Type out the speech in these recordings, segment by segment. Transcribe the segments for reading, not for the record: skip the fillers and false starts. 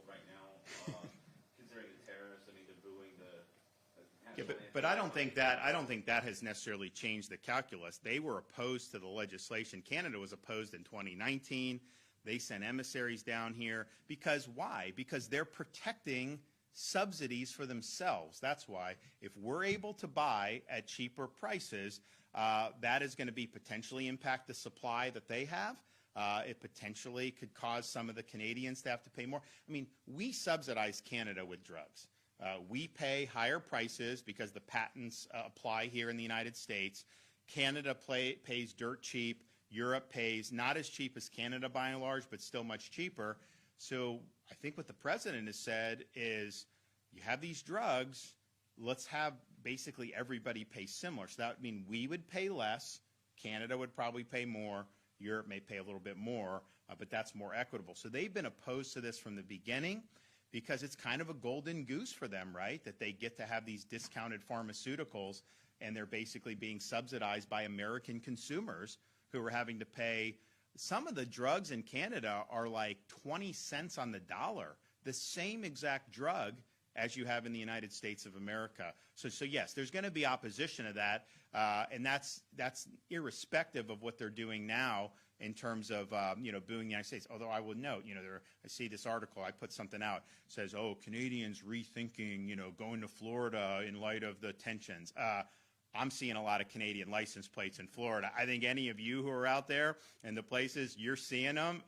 right now, considering the tariffs. I mean, they're booing the Yeah, but I don't think that has necessarily changed the calculus. They were opposed to the legislation. Canada was opposed in 2019. They sent emissaries down here because why? Because they're protecting subsidies for themselves. That's why. If we're able to buy at cheaper prices, that is going to be potentially impact the supply that they have. It potentially could cause some of the Canadians to have to pay more. I mean, we subsidize Canada with drugs. We pay higher prices because the patents apply here in the United States. Canada pays dirt cheap. Europe pays not as cheap as Canada by and large, but still much cheaper. So I think what the president has said is, you have these drugs, let's have basically everybody pay similar. So that would mean we would pay less, Canada would probably pay more, Europe may pay a little bit more, but that's more equitable. So they've been opposed to this from the beginning because it's kind of a golden goose for them, right? That they get to have these discounted pharmaceuticals and they're basically being subsidized by American consumers who are having to pay. Some of the drugs in Canada are like 20 cents on the dollar, the same exact drug as you have in the United States of America. So yes, there's going to be opposition to that, and that's irrespective of what they're doing now in terms of booing the United States. Although I will note, I see this article, I put something out, says, oh, Canadians rethinking, going to Florida in light of the tensions. I'm seeing a lot of Canadian license plates in Florida. I think any of you who are out there and the places, you're seeing them.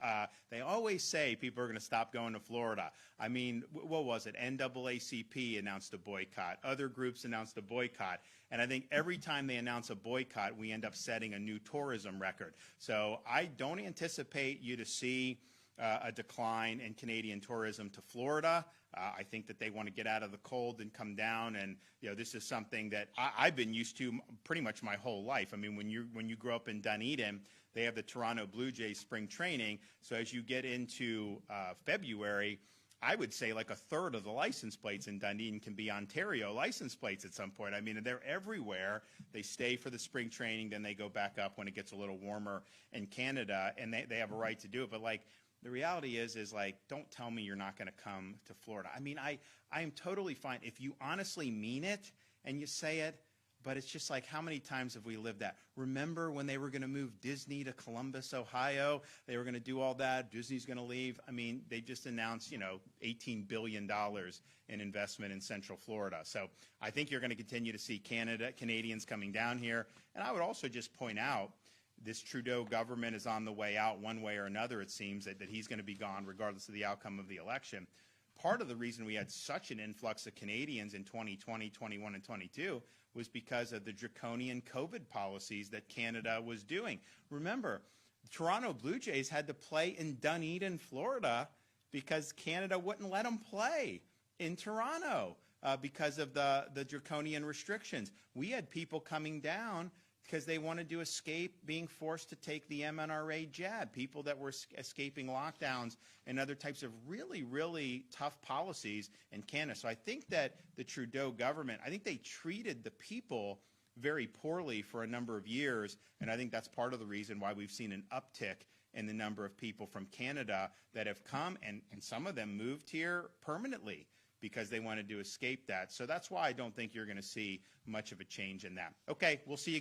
They always say people are going to stop going to Florida. I mean, what was it? NAACP announced a boycott. Other groups announced a boycott. And I think every time they announce a boycott, we end up setting a new tourism record. So I don't anticipate you to see a decline in Canadian tourism to Florida. I think that they want to get out of the cold and come down, and this is something that I've been used to pretty much my whole life. I mean, when you grow up in Dunedin, they have the Toronto Blue Jays spring training. So as you get into February, I would say like a third of the license plates in Dunedin can be Ontario license plates at some point. I mean, they're everywhere. They stay for the spring training, then they go back up when it gets a little warmer in Canada, and they have a right to do it. But the reality is don't tell me you're not going to come to Florida. I mean, I am totally fine if you honestly mean it and you say it, but it's just like, how many times have we lived that? Remember when they were going to move Disney to Columbus, Ohio? They were going to do all that. Disney's going to leave. I mean, they just announced, $18 billion in investment in Central Florida. So I think you're going to continue to see Canadians coming down here. And I would also just point out, this Trudeau government is on the way out one way or another, it seems, that he's going to be gone regardless of the outcome of the election. Part of the reason we had such an influx of Canadians in 2020, 21, and 22 was because of the draconian COVID policies that Canada was doing. Remember, the Toronto Blue Jays had to play in Dunedin, Florida, because Canada wouldn't let them play in Toronto because of the draconian restrictions. We had people coming down because they wanted to escape being forced to take the mNRA jab, people that were escaping lockdowns and other types of really, really tough policies in Canada. So I think that the Trudeau government, I think they treated the people very poorly for a number of years, and I think that's part of the reason why we've seen an uptick in the number of people from Canada that have come, and some of them moved here permanently because they wanted to escape that. So that's why I don't think you're going to see much of a change in that. Okay, we'll see you.